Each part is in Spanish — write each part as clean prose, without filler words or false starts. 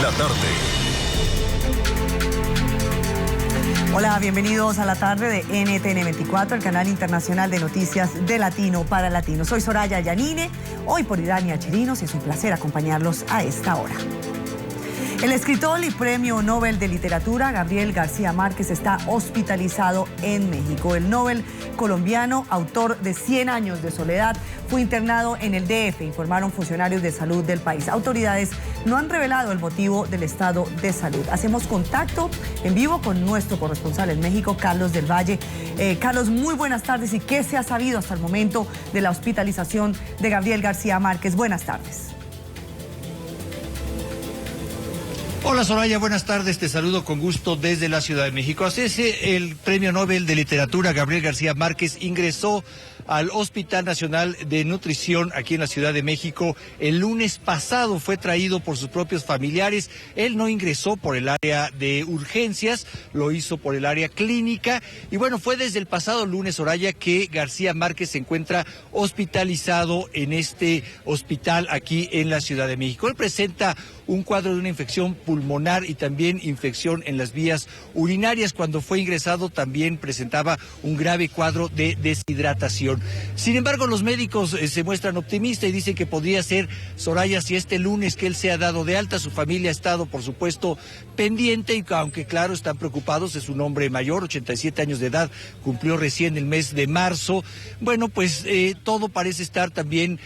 la tarde. Hola, bienvenidos a la tarde de NTN 24, el canal internacional de noticias de Latino para Latinos. Soy Soraya Yanine, hoy por Irania Chirinos, y es un placer acompañarlos a esta hora. El escritor y premio Nobel de Literatura, Gabriel García Márquez, está hospitalizado en México. El Nobel colombiano, autor de 100 años de soledad, fue internado en el DF, informaron funcionarios de salud del país. Autoridades no han revelado el motivo del estado de salud. Hacemos contacto en vivo con nuestro corresponsal en México, Carlos del Valle. Carlos, muy buenas tardes. ¿Y qué se ha sabido hasta el momento de la hospitalización de Gabriel García Márquez? Buenas tardes. Hola Soraya, buenas tardes, te saludo con gusto desde la Ciudad de México. Así es, el Premio Nobel de Literatura Gabriel García Márquez ingresó al Hospital Nacional de Nutrición aquí en la Ciudad de México el lunes pasado. Fue traído por sus propios familiares. Él no ingresó por el área de urgencias, lo hizo por el área clínica. Y bueno, fue desde el pasado lunes, Soraya, que García Márquez se encuentra hospitalizado en este hospital aquí en la Ciudad de México. Él presenta un cuadro de una infección pulmonar y también infección en las vías urinarias. Cuando fue ingresado también presentaba un grave cuadro de deshidratación. Sin embargo, los médicos se muestran optimistas y dicen que podría ser, Soraya, si este lunes que él se ha dado de alta. Su familia ha estado, por supuesto, pendiente, y aunque claro, están preocupados. Es un hombre mayor, 87 años de edad, cumplió recién el mes de marzo. Bueno, pues todo parece estar también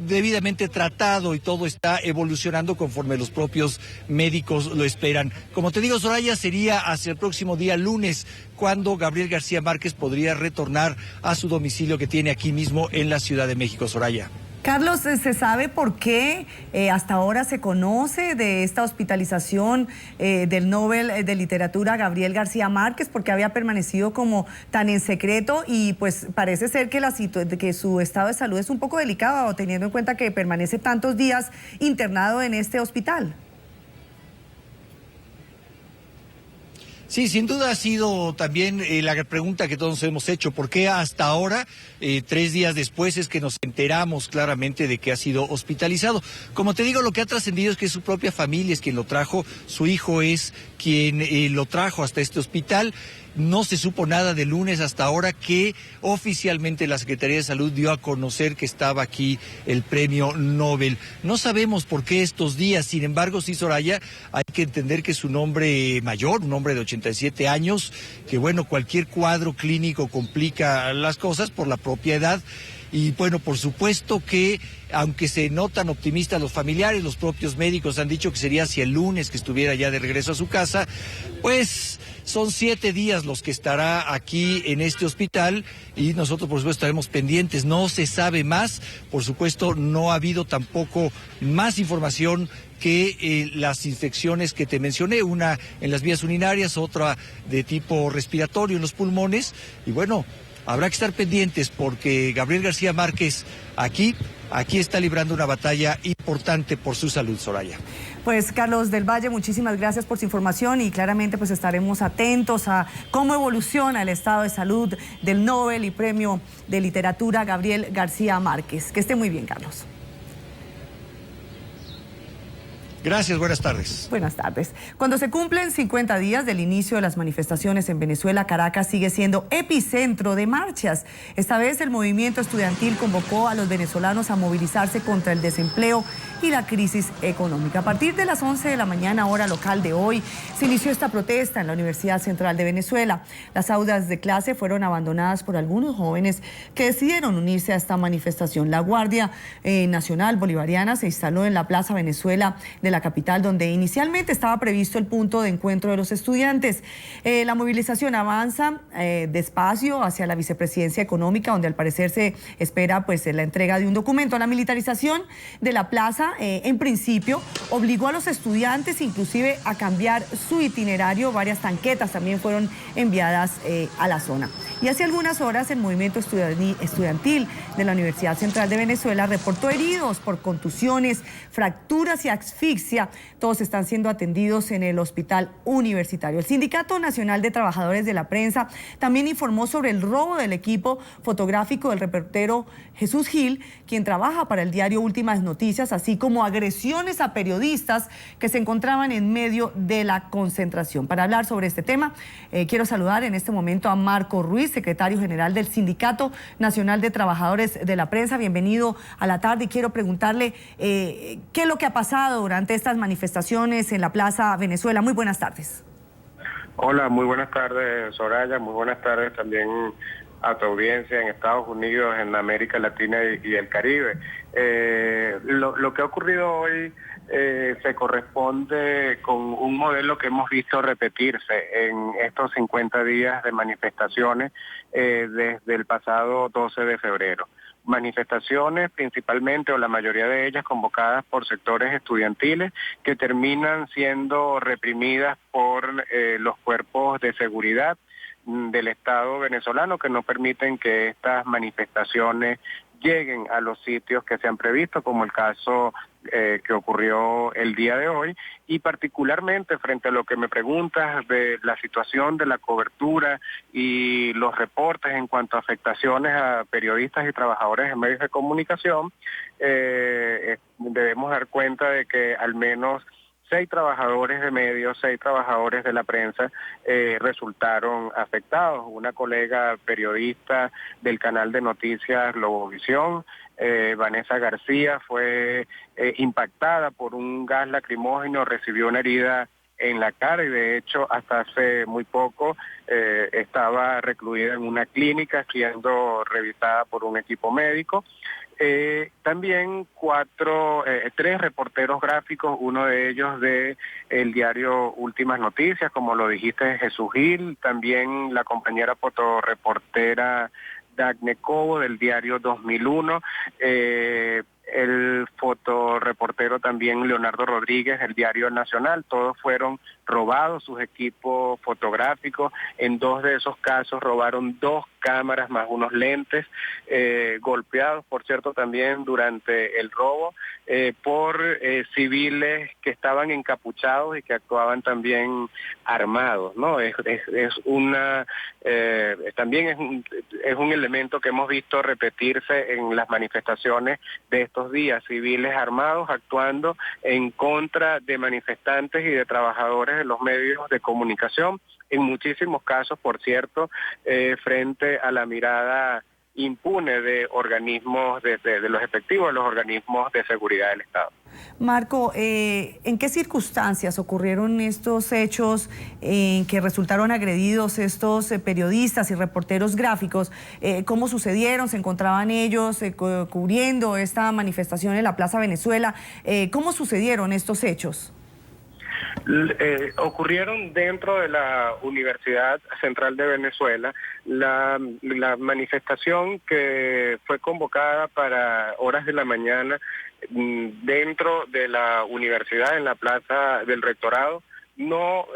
debidamente tratado y todo está evolucionando conforme los propios médicos lo esperan. Como te digo, Soraya, sería hacia el próximo día lunes cuando Gabriel García Márquez podría retornar a su domicilio que tiene aquí mismo en la Ciudad de México, Soraya. Carlos, ¿se sabe por qué hasta ahora se conoce de esta hospitalización del Nobel de Literatura Gabriel García Márquez? Porque había permanecido como tan en secreto y pues parece ser que, que su estado de salud es un poco delicado, teniendo en cuenta que permanece tantos días internado en este hospital. Sí, sin duda ha sido también la pregunta que todos hemos hecho. ¿Por qué hasta ahora, 3 días después, es que nos enteramos claramente de que ha sido hospitalizado? Como te digo, lo que ha trascendido es que su propia familia es quien lo trajo, su hijo es quien lo trajo hasta este hospital. No se supo nada de lunes hasta ahora que oficialmente la Secretaría de Salud dio a conocer que estaba aquí el premio Nobel. No sabemos por qué estos días. Sin embargo, sí, Soraya, hay que entender que es un hombre mayor, un hombre de 87 años, que bueno, cualquier cuadro clínico complica las cosas por la propia edad. Y bueno, por supuesto que, aunque se notan optimistas los familiares, los propios médicos han dicho que sería hacia el lunes que estuviera ya de regreso a su casa, pues son 7 días los que estará aquí en este hospital y nosotros, por supuesto, estaremos pendientes. No se sabe más, por supuesto, no ha habido tampoco más información que las infecciones que te mencioné, una en las vías urinarias, otra de tipo respiratorio en los pulmones. Y bueno, habrá que estar pendientes porque Gabriel García Márquez aquí está librando una batalla importante por su salud, Soraya. Pues Carlos del Valle, muchísimas gracias por su información y claramente pues estaremos atentos a cómo evoluciona el estado de salud del Nobel y Premio de Literatura Gabriel García Márquez. Que esté muy bien, Carlos. Gracias, buenas tardes. Buenas tardes. Cuando se cumplen 50 días del inicio de las manifestaciones en Venezuela, Caracas sigue siendo epicentro de marchas. Esta vez el movimiento estudiantil convocó a los venezolanos a movilizarse contra el desempleo y la crisis económica. A partir de las 11 de la mañana, hora local de hoy, se inició esta protesta en la Universidad Central de Venezuela. Las aulas de clase fueron abandonadas por algunos jóvenes que decidieron unirse a esta manifestación. La Guardia Nacional Bolivariana se instaló en la Plaza Venezuela de la capital, donde inicialmente estaba previsto el punto de encuentro de los estudiantes. La movilización avanza despacio hacia la vicepresidencia económica, donde al parecer se espera pues la entrega de un documento. La militarización de la plaza en principio obligó a los estudiantes inclusive a cambiar su itinerario. Varias tanquetas también fueron enviadas a la zona. Y hace algunas horas el movimiento estudiantil de la Universidad Central de Venezuela reportó heridos por contusiones, fracturas y asfixia. Todos están siendo atendidos en el hospital universitario. El Sindicato Nacional de Trabajadores de la Prensa también informó sobre el robo del equipo fotográfico del reportero Jesús Gil, quien trabaja para el diario Últimas Noticias, así como agresiones a periodistas que se encontraban en medio de la concentración. Para hablar sobre este tema, quiero saludar en este momento a Marco Ruiz, secretario general del Sindicato Nacional de Trabajadores de la Prensa. Bienvenido a la tarde y quiero preguntarle qué es lo que ha pasado durante estas manifestaciones en la Plaza Venezuela. Muy buenas tardes. Hola, muy buenas tardes, Soraya. Muy buenas tardes también a tu audiencia en Estados Unidos, en América Latina y el Caribe. Lo que ha ocurrido hoy se corresponde con un modelo que hemos visto repetirse en estos 50 días de manifestaciones desde el pasado 12 de febrero. Manifestaciones principalmente, o la mayoría de ellas, convocadas por sectores estudiantiles que terminan siendo reprimidas por los cuerpos de seguridad del Estado venezolano, que no permiten que estas manifestaciones lleguen a los sitios que se han previsto, como el caso que ocurrió el día de hoy, y particularmente frente a lo que me preguntas de la situación de la cobertura y los reportes en cuanto a afectaciones a periodistas y trabajadores en medios de comunicación, debemos dar cuenta de que al menos 6 trabajadores de medios, 6 trabajadores de la prensa resultaron afectados. Una colega periodista del canal de noticias Globovisión, Vanessa García, fue impactada por un gas lacrimógeno, recibió una herida en la cara y de hecho hasta hace muy poco estaba recluida en una clínica siendo revisada por un equipo médico. También 3 reporteros gráficos, uno de ellos de el diario Últimas Noticias, como lo dijiste, Jesús Gil, también la compañera fotoreportera Dagne Cobo del diario 2001, el fotoreportero también Leonardo Rodríguez del diario Nacional. Todos fueron robados sus equipos fotográficos. En 2 de esos casos robaron 2 cámaras más unos lentes, golpeados, por cierto, también durante el robo por civiles que estaban encapuchados y que actuaban también armados, ¿no? También es un elemento que hemos visto repetirse en las manifestaciones de estos días, civiles armados actuando en contra de manifestantes y de trabajadores de los medios de comunicación, en muchísimos casos, por cierto, frente a la mirada impune de organismos, de los efectivos de los organismos de seguridad del Estado. Marco, ¿en qué circunstancias ocurrieron estos hechos en que resultaron agredidos estos periodistas y reporteros gráficos? ¿Cómo sucedieron? ¿Se encontraban ellos cubriendo esta manifestación en la Plaza Venezuela? ¿Cómo sucedieron estos hechos? Ocurrieron dentro de la Universidad Central de Venezuela. La manifestación que fue convocada para horas de la mañana dentro de la universidad, en la plaza del rectorado, no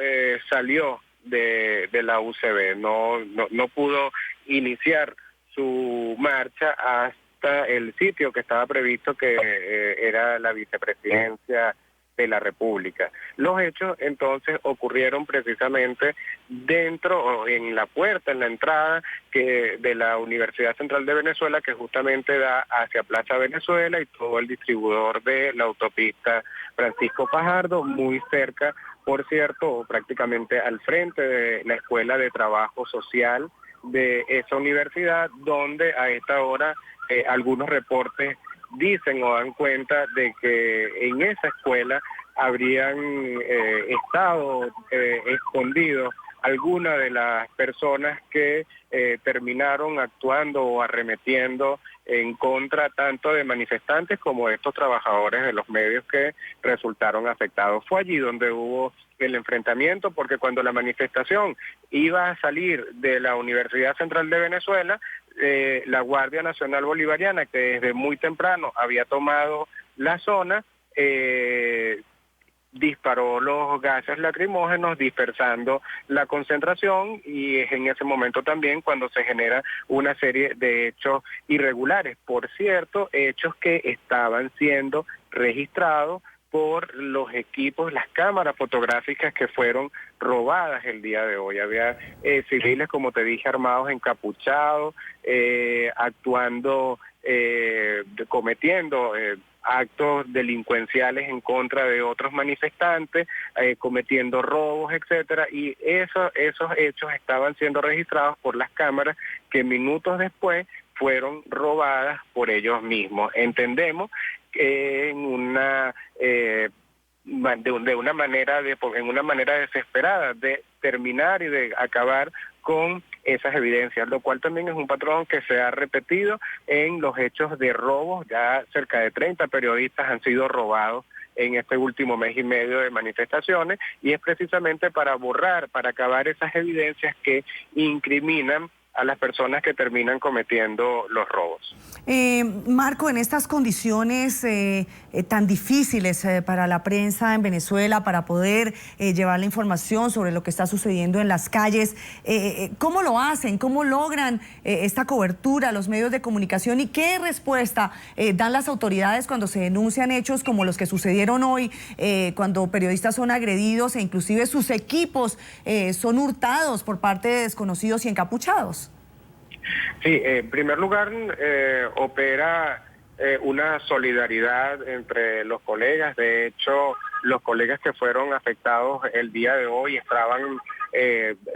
salió de la UCB, no pudo iniciar su marcha hasta el sitio que estaba previsto, que era la vicepresidencia de la República. Los hechos entonces ocurrieron precisamente dentro, en la puerta, en la entrada de la Universidad Central de Venezuela, que justamente da hacia Plaza Venezuela y todo el distribuidor de la autopista Francisco Fajardo, muy cerca, por cierto, prácticamente al frente de la Escuela de Trabajo Social de esa universidad, donde a esta hora algunos reportes dicen o dan cuenta de que en esa escuela habrían estado escondidos algunas de las personas que terminaron actuando o arremetiendo en contra tanto de manifestantes como de estos trabajadores de los medios que resultaron afectados. Fue allí donde hubo el enfrentamiento, porque cuando la manifestación iba a salir de la Universidad Central de Venezuela, la Guardia Nacional Bolivariana, que desde muy temprano había tomado la zona, disparó los gases lacrimógenos dispersando la concentración, y es en ese momento también cuando se genera una serie de hechos irregulares. Por cierto, hechos que estaban siendo registrados por los equipos, las cámaras fotográficas que fueron robadas el día de hoy. Había civiles, como te dije, armados, encapuchados, actuando, cometiendo actos delincuenciales en contra de otros manifestantes, cometiendo robos, etcétera, y esos hechos estaban siendo registrados por las cámaras que minutos después fueron robadas por ellos mismos. Entendemos que en una en una manera desesperada de terminar y de acabar con esas evidencias, lo cual también es un patrón que se ha repetido en los hechos de robos. Ya cerca de 30 periodistas han sido robados en este último mes y medio de manifestaciones, y es precisamente para borrar, para acabar esas evidencias que incriminan a las personas que terminan cometiendo los robos. Marco, en estas condiciones tan difíciles para la prensa en Venezuela, para poder llevar la información sobre lo que está sucediendo en las calles, ¿cómo lo hacen? ¿Cómo logran esta cobertura los medios de comunicación? ¿Y qué respuesta dan las autoridades cuando se denuncian hechos como los que sucedieron hoy, cuando periodistas son agredidos e inclusive sus equipos son hurtados por parte de desconocidos y encapuchados? Sí, en primer lugar, opera una solidaridad entre los colegas. De hecho, los colegas que fueron afectados el día de hoy estaban,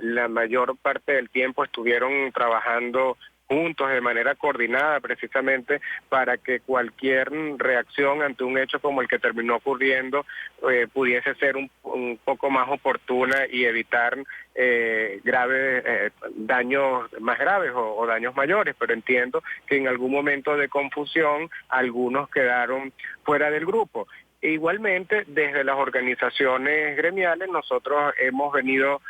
la mayor parte del tiempo estuvieron trabajando juntos de manera coordinada, precisamente para que cualquier reacción ante un hecho como el que terminó ocurriendo pudiese ser un poco más oportuna y evitar daños más graves o daños mayores. Pero entiendo que en algún momento de confusión algunos quedaron fuera del grupo. Igualmente, desde las organizaciones gremiales nosotros hemos venido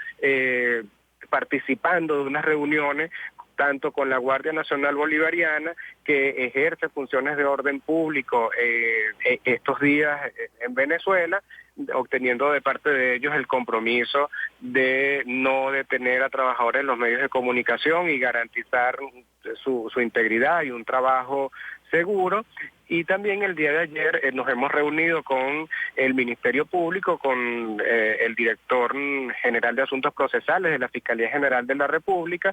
participando de unas reuniones tanto con la Guardia Nacional Bolivariana, que ejerce funciones de orden público estos días en Venezuela, obteniendo de parte de ellos el compromiso de no detener a trabajadores en los medios de comunicación y garantizar su integridad y un trabajo seguro. Y también el día de ayer nos hemos reunido con el Ministerio Público, con el Director General de Asuntos Procesales de la Fiscalía General de la República,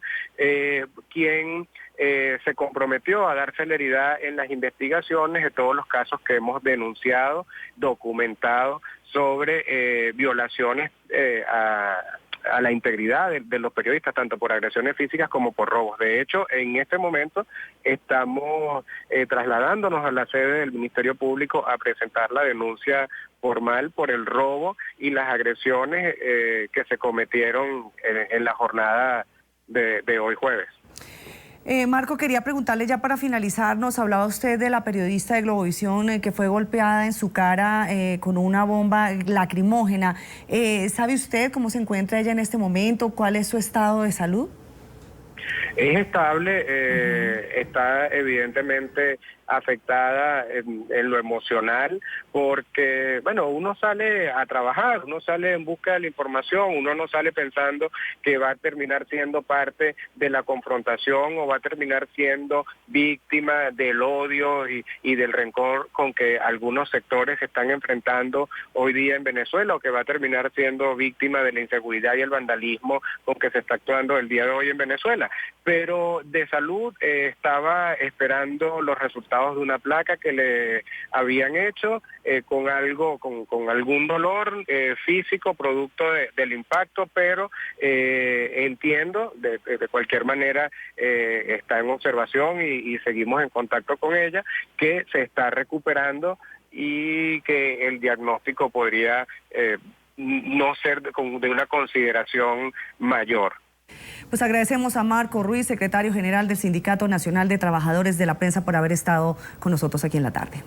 quien se comprometió a dar celeridad en las investigaciones de todos los casos que hemos denunciado, documentado, sobre violaciones a la integridad de los periodistas, tanto por agresiones físicas como por robos. De hecho, en este momento estamos trasladándonos a la sede del Ministerio Público a presentar la denuncia formal por el robo y las agresiones que se cometieron en la jornada de hoy jueves. Marco, quería preguntarle ya para finalizar, nos hablaba usted de la periodista de Globovisión que fue golpeada en su cara con una bomba lacrimógena. ¿Sabe usted cómo se encuentra ella en este momento? ¿Cuál es su estado de salud? Es estable, está evidentemente afectada en lo emocional, porque, bueno, uno sale a trabajar, uno sale en busca de la información, uno no sale pensando que va a terminar siendo parte de la confrontación o va a terminar siendo víctima del odio y del rencor con que algunos sectores se están enfrentando hoy día en Venezuela, o que va a terminar siendo víctima de la inseguridad y el vandalismo con que se está actuando el día de hoy en Venezuela. Pero de salud estaba esperando los resultados de una placa que le habían hecho con algún dolor físico producto del impacto, pero entiendo de cualquier manera está en observación y seguimos en contacto con ella, que se está recuperando y que el diagnóstico podría no ser de una consideración mayor. Pues agradecemos a Marco Ruiz, secretario general del Sindicato Nacional de Trabajadores de la Prensa, por haber estado con nosotros aquí en la tarde.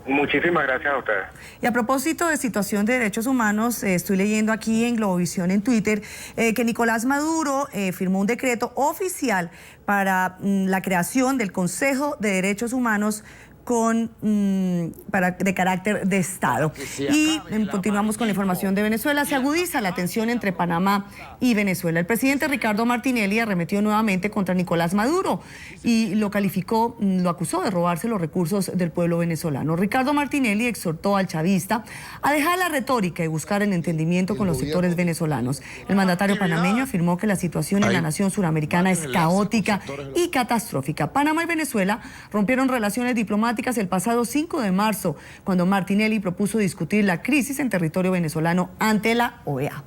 Muchísimas gracias a ustedes. Y a propósito de situación de derechos humanos, estoy leyendo aquí en Globovisión en Twitter que Nicolás Maduro firmó un decreto oficial para la creación del Consejo de Derechos Humanos de carácter de Estado. Y continuamos con la información de Venezuela. Se agudiza la tensión entre Panamá y Venezuela. El presidente Ricardo Martinelli arremetió nuevamente contra Nicolás Maduro y lo acusó de robarse los recursos del pueblo venezolano. Ricardo Martinelli exhortó al chavista a dejar la retórica y buscar el entendimiento con los sectores venezolanos. El mandatario panameño afirmó que la situación en la nación suramericana es caótica y catastrófica. Panamá y Venezuela rompieron relaciones diplomáticas el pasado 5 de marzo, cuando Martinelli propuso discutir la crisis en territorio venezolano ante la OEA.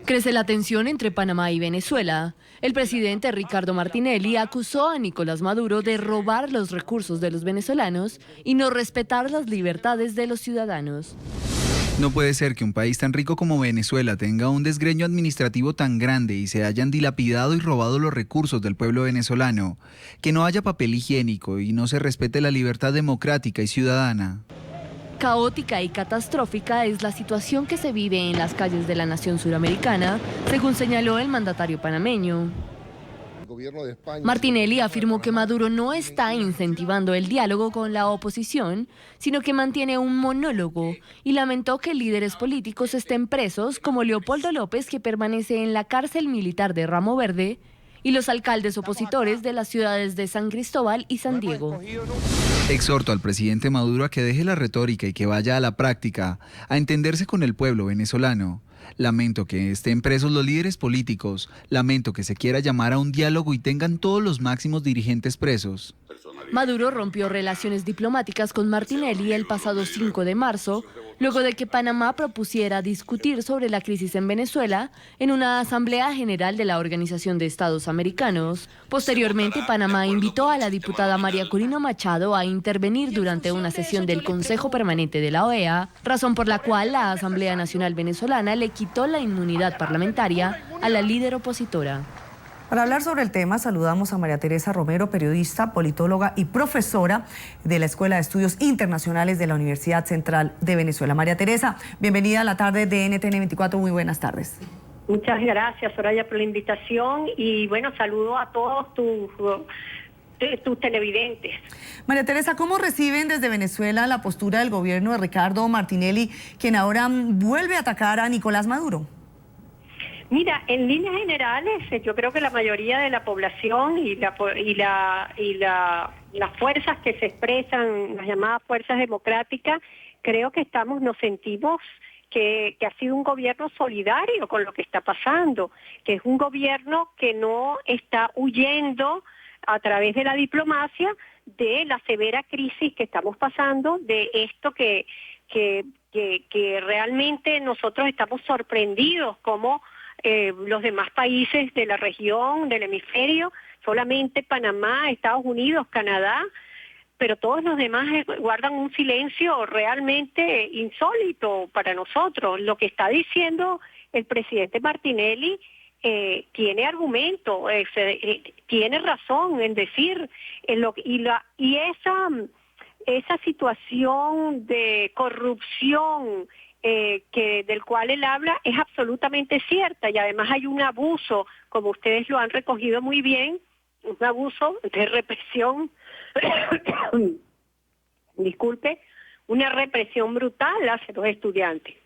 Crece la tensión entre Panamá y Venezuela. El presidente Ricardo Martinelli acusó a Nicolás Maduro de robar los recursos de los venezolanos y no respetar las libertades de los ciudadanos. No puede ser que un país tan rico como Venezuela tenga un desgreño administrativo tan grande y se hayan dilapidado y robado los recursos del pueblo venezolano, que no haya papel higiénico y no se respete la libertad democrática y ciudadana. Caótica y catastrófica es la situación que se vive en las calles de la nación suramericana, según señaló el mandatario panameño. Martinelli afirmó que Maduro no está incentivando el diálogo con la oposición, sino que mantiene un monólogo, y lamentó que líderes políticos estén presos como Leopoldo López, que permanece en la cárcel militar de Ramo Verde, y los alcaldes opositores de las ciudades de San Cristóbal y San Diego. Exhorto al presidente Maduro a que deje la retórica y que vaya a la práctica, a entenderse con el pueblo venezolano. Lamento que estén presos los líderes políticos, lamento que se quiera llamar a un diálogo y tengan todos los máximos dirigentes presos. Maduro rompió relaciones diplomáticas con Martinelli el pasado 5 de marzo, luego de que Panamá propusiera discutir sobre la crisis en Venezuela en una Asamblea General de la Organización de Estados Americanos. Posteriormente, Panamá invitó a la diputada María Corina Machado a intervenir durante una sesión del Consejo Permanente de la OEA, razón por la cual la Asamblea Nacional Venezolana le quitó la inmunidad parlamentaria a la líder opositora. Para hablar sobre el tema, saludamos a María Teresa Romero, periodista, politóloga y profesora de la Escuela de Estudios Internacionales de la Universidad Central de Venezuela. María Teresa, bienvenida a la tarde de NTN 24. Muy buenas tardes. Muchas gracias, Soraya, por la invitación y bueno, saludo a todos tus televidentes. María Teresa, ¿cómo reciben desde Venezuela la postura del gobierno de Ricardo Martinelli, quien ahora vuelve a atacar a Nicolás Maduro? Mira, en líneas generales, yo creo que la mayoría de la población y las fuerzas que se expresan, las llamadas fuerzas democráticas, creo que nos sentimos que ha sido un gobierno solidario con lo que está pasando, que es un gobierno que no está huyendo a través de la diplomacia de la severa crisis que estamos pasando, de esto que realmente nosotros estamos sorprendidos como los demás países de la región, del hemisferio, solamente Panamá, Estados Unidos, Canadá, pero todos los demás guardan un silencio realmente insólito para nosotros. Lo que está diciendo el presidente Martinelli tiene argumento, tiene razón en decir, esa situación de corrupción del cual él habla es absolutamente cierta, y además hay un abuso, como ustedes lo han recogido muy bien, un abuso de represión, disculpe, una represión brutal hacia los estudiantes.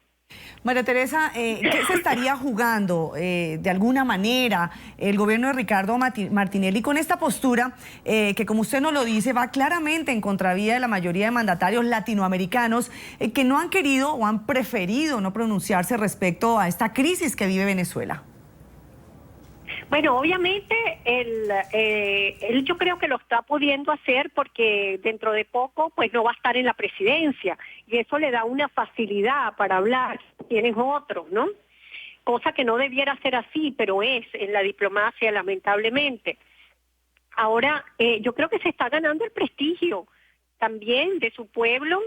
María Teresa, ¿qué se estaría jugando de alguna manera el gobierno de Ricardo Martinelli con esta postura que, como usted nos lo dice, va claramente en contravía de la mayoría de mandatarios latinoamericanos que no han querido o han preferido no pronunciarse respecto a esta crisis que vive Venezuela? Bueno, obviamente él yo creo que lo está pudiendo hacer porque dentro de poco pues no va a estar en la presidencia y eso le da una facilidad para hablar, tienen otros, ¿no? Cosa que no debiera ser así, pero es en la diplomacia lamentablemente. Ahora, yo creo que se está ganando el prestigio también de su pueblo,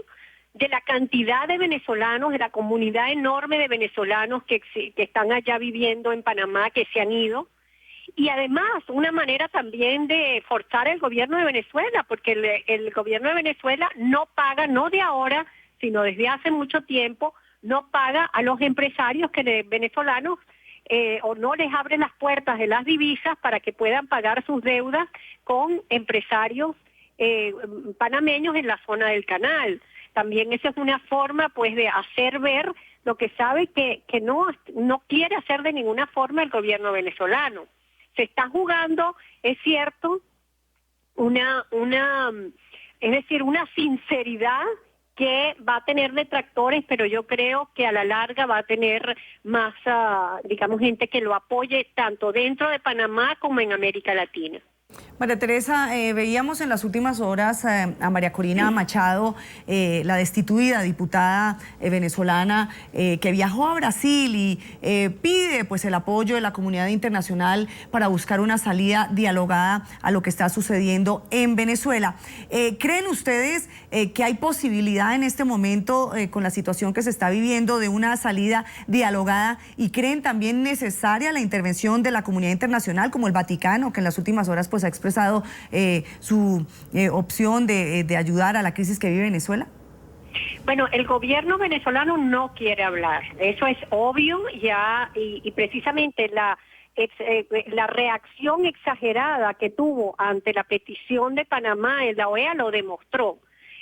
de la cantidad de venezolanos, de la comunidad enorme de venezolanos que están allá viviendo en Panamá, que se han ido. Y además, una manera también de forzar el gobierno de Venezuela, porque el gobierno de Venezuela no paga, no de ahora, sino desde hace mucho tiempo, no paga a los empresarios venezolanos o no les abre las puertas de las divisas para que puedan pagar sus deudas con empresarios panameños en la zona del canal. También esa es una forma pues de hacer ver lo que sabe que no quiere hacer de ninguna forma el gobierno venezolano. Se está jugando, es cierto, una sinceridad que va a tener detractores, pero yo creo que a la larga va a tener más, gente que lo apoye tanto dentro de Panamá como en América Latina. María Teresa, veíamos en las últimas horas a María Corina Machado, la destituida diputada venezolana, que viajó a Brasil y pide pues el apoyo de la comunidad internacional para buscar una salida dialogada a lo que está sucediendo en Venezuela. ¿Creen ustedes que hay posibilidad en este momento, con la situación que se está viviendo, de una salida dialogada? ¿Y creen también necesaria la intervención de la comunidad internacional, como el Vaticano, que en las últimas horas pues ha expresado su opción de ayudar a la crisis que vive Venezuela? Bueno, el gobierno venezolano no quiere hablar, eso es obvio ya, y precisamente la reacción exagerada que tuvo ante la petición de Panamá en la OEA lo demostró.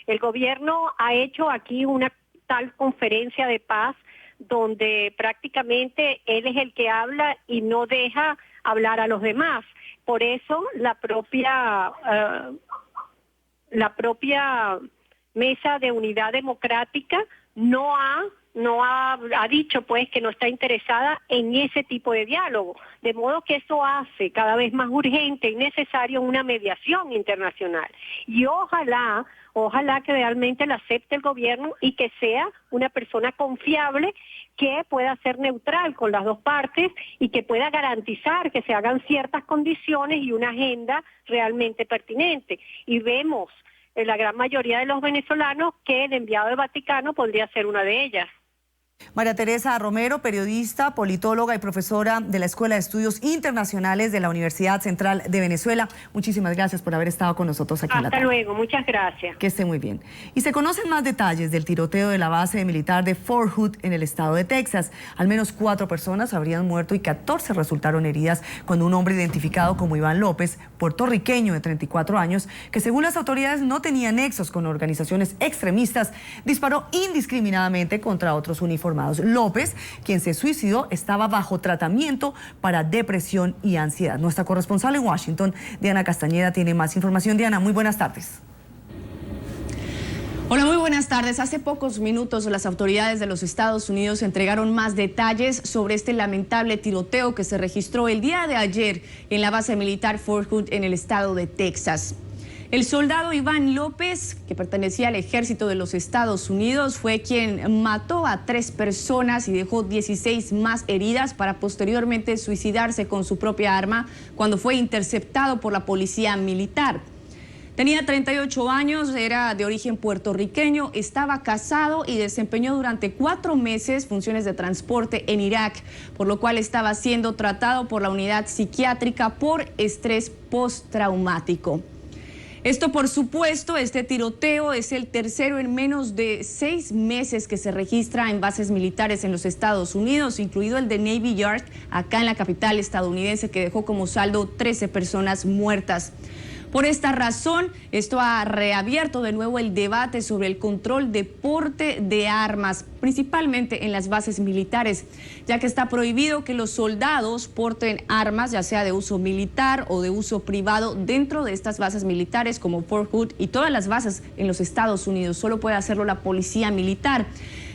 El gobierno ha hecho aquí una tal conferencia de paz donde prácticamente él es el que habla y no deja hablar a los demás. Por eso la propia Mesa de Unidad Democrática no ha dicho pues que no está interesada en ese tipo de diálogo, de modo que eso hace cada vez más urgente y necesario una mediación internacional. Y ojalá que realmente la acepte el gobierno y que sea una persona confiable que pueda ser neutral con las dos partes y que pueda garantizar que se hagan ciertas condiciones y una agenda realmente pertinente. Y vemos en la gran mayoría de los venezolanos que el enviado del Vaticano podría ser una de ellas. María Teresa Romero, periodista, politóloga y profesora de la Escuela de Estudios Internacionales de la Universidad Central de Venezuela. Muchísimas gracias por haber estado con nosotros aquí en la tarde. Hasta luego, muchas gracias. Que esté muy bien. Y se conocen más detalles del tiroteo de la base militar de Fort Hood en el estado de Texas. Al menos 4 personas habrían muerto y 14 resultaron heridas cuando un hombre identificado como Iván López, puertorriqueño de 34 años, que según las autoridades no tenía nexos con organizaciones extremistas, disparó indiscriminadamente contra otros uniformados. López, quien se suicidó, estaba bajo tratamiento para depresión y ansiedad. Nuestra corresponsal en Washington, Diana Castañeda, tiene más información. Diana, muy buenas tardes. Hola, muy buenas tardes. Hace pocos minutos las autoridades de los Estados Unidos entregaron más detalles sobre este lamentable tiroteo que se registró el día de ayer en la base militar Fort Hood en el estado de Texas. El soldado Iván López, que pertenecía al ejército de los Estados Unidos, fue quien mató a 3 personas y dejó 16 más heridas para posteriormente suicidarse con su propia arma cuando fue interceptado por la policía militar. Tenía 38 años, era de origen puertorriqueño, estaba casado y desempeñó durante 4 meses funciones de transporte en Irak, por lo cual estaba siendo tratado por la unidad psiquiátrica por estrés postraumático. Esto, por supuesto, este tiroteo es el tercero en menos de 6 meses que se registra en bases militares en los Estados Unidos, incluido el de Navy Yard, acá en la capital estadounidense, que dejó como saldo 13 personas muertas. Por esta razón, esto ha reabierto de nuevo el debate sobre el control de porte de armas, principalmente en las bases militares, ya que está prohibido que los soldados porten armas, ya sea de uso militar o de uso privado, dentro de estas bases militares como Fort Hood y todas las bases en los Estados Unidos. Solo puede hacerlo la policía militar.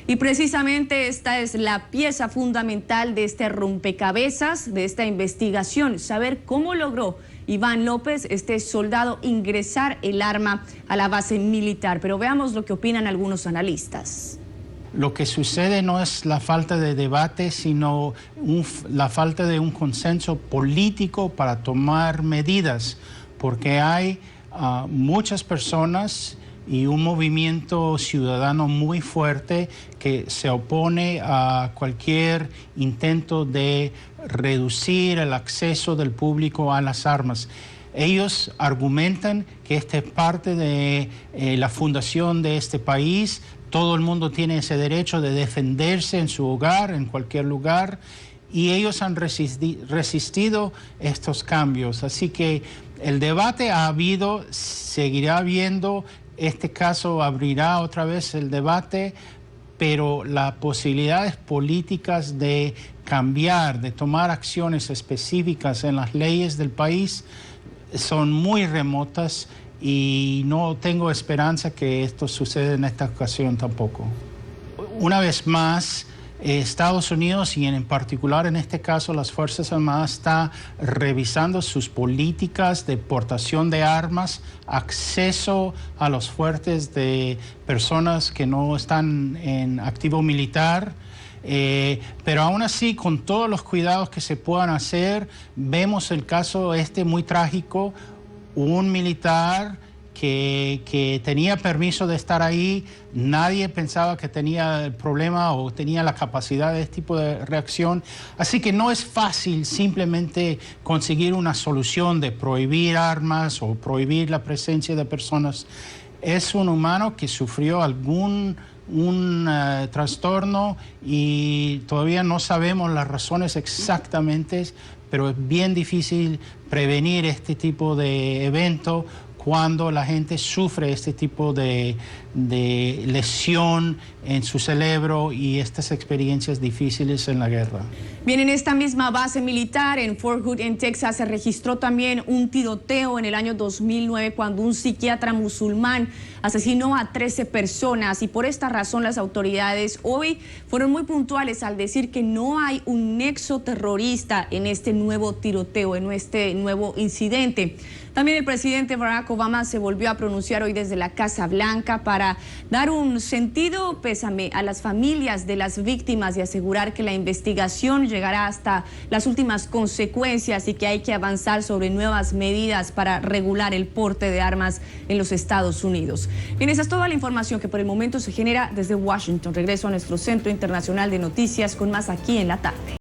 Y precisamente esta es la pieza fundamental de este rompecabezas, de esta investigación, saber cómo logró Iván López, este soldado, ingresar el arma a la base militar. Pero veamos lo que opinan algunos analistas. Lo que sucede no es la falta de debate, sino la falta de un consenso político para tomar medidas, porque hay muchas personas y un movimiento ciudadano muy fuerte que se opone a cualquier intento de reducir el acceso del público a las armas. Ellos argumentan que esta es parte de la fundación de este país. Todo el mundo tiene ese derecho de defenderse en su hogar, en cualquier lugar, y ellos han resistido estos cambios. Así que el debate ha habido, seguirá habiendo, este caso abrirá otra vez el debate, pero las posibilidades políticas de cambiar, de tomar acciones específicas en las leyes del país son muy remotas y no tengo esperanza que esto suceda en esta ocasión tampoco. Una vez más, Estados Unidos y en particular en este caso las Fuerzas Armadas está revisando sus políticas de portación de armas, acceso a los fuertes de personas que no están en activo militar. Pero aún así, con todos los cuidados que se puedan hacer, vemos el caso muy trágico, un militar que tenía permiso de estar ahí, nadie pensaba que tenía el problema o tenía la capacidad de este tipo de reacción. Así que no es fácil simplemente conseguir una solución de prohibir armas o prohibir la presencia de personas. Es un humano que sufrió algún trastorno y todavía no sabemos las razones exactamente, pero es bien difícil prevenir este tipo de evento cuando la gente sufre este tipo de lesión en su cerebro y estas experiencias difíciles en la guerra. Bien, en esta misma base militar en Fort Hood, en Texas, se registró también un tiroteo en el año 2009 cuando un psiquiatra musulmán asesinó a 13 personas y por esta razón las autoridades hoy fueron muy puntuales al decir que no hay un nexo terrorista en este nuevo tiroteo, en este nuevo incidente. También el presidente Barack Obama se volvió a pronunciar hoy desde la Casa Blanca para dar un sentido pésame a las familias de las víctimas y asegurar que la investigación llegará hasta las últimas consecuencias y que hay que avanzar sobre nuevas medidas para regular el porte de armas en los Estados Unidos. Bien, esa es toda la información que por el momento se genera desde Washington. Regreso a nuestro Centro Internacional de Noticias con más aquí en la tarde.